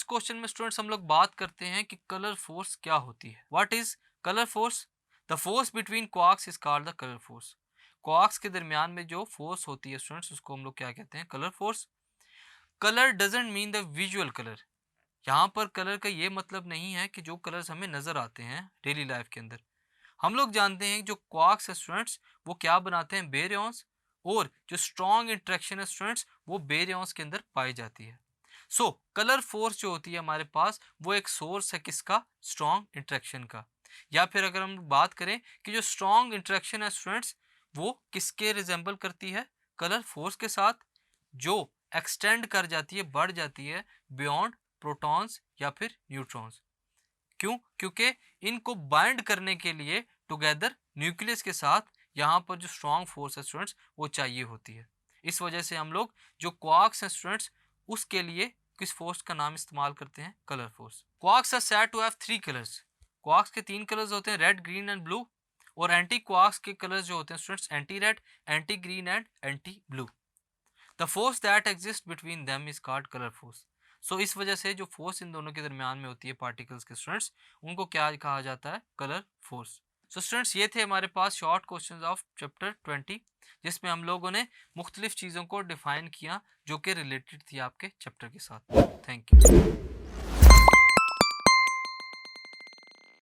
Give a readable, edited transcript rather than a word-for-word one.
Last question में students हम लोग बात करते हैं कि कलर फोर्स क्या होती है। What is colour force? The force between quarks is called the colour force. Quarks के दरमियान में जो फोर्स होती है स्टूडेंट्स, उसको हम लोग क्या कहते हैं? Colour force. Colour doesn't mean the visual colour. यहाँ पर कलर का ये मतलब नहीं है कि जो कलर्स हमें नजर आते हैं डेली लाइफ के अंदर। हम लोग जानते हैं जो क्वार्क्स है स्टूडेंट्स, वो क्या बनाते हैं? बेरियंस। और जो स्ट्रॉन्ग इंटरेक्शन है स्टूडेंट्स, वो बेरियंस के अंदर पाई जाती है। सो कलर फोर्स जो होती है हमारे पास, वो एक सोर्स है किसका? स्ट्रॉन्ग इंटरेक्शन का। या फिर अगर हम बात करें कि जो स्ट्रॉन्ग इंटरेक्शन है स्टूडेंट्स, वो किसके रिजेंबल करती है? कलर फोर्स के साथ, जो एक्सटेंड कर जाती है, बढ़ जाती है बियॉन्ड प्रोटॉन्स या फिर न्यूट्रॉन्स। क्यों? क्योंकि इनको बाइंड करने के लिए टुगेदर न्यूक्लियस के साथ यहाँ पर जो स्ट्रॉन्ग फोर्स है स्टूडेंट्स, वो चाहिए होती है। इस वजह से हम लोग जो क्वार्क्स हैं स्टूडेंट्स, उसके लिए किस फोर्स का नाम इस्तेमाल करते हैं? Colour force. Quarks are said to have three colours. Quarks के तीन कलर्स होते हैं, रेड, ग्रीन एंड ब्लू। और एंटी क्वार्क्स के कलर्स जो होते हैं students, anti red, anti green and anti blue. The force that exist between them is called colour force. So इस वजह से जो फोर्स इन दोनों के दरमियान में होती है पार्टिकल्स के स्टूडेंट्स, उनको क्या कहा जाता है? Colour force. सो स्टूडेंट्स, ये थे हमारे पास शॉर्ट क्वेश्चंस ऑफ चैप्टर 20, जिसमें हम लोगों ने मुख्तलिफ चीज़ों को डिफाइन किया जो कि रिलेटेड थी आपके चैप्टर के साथ। Thank you.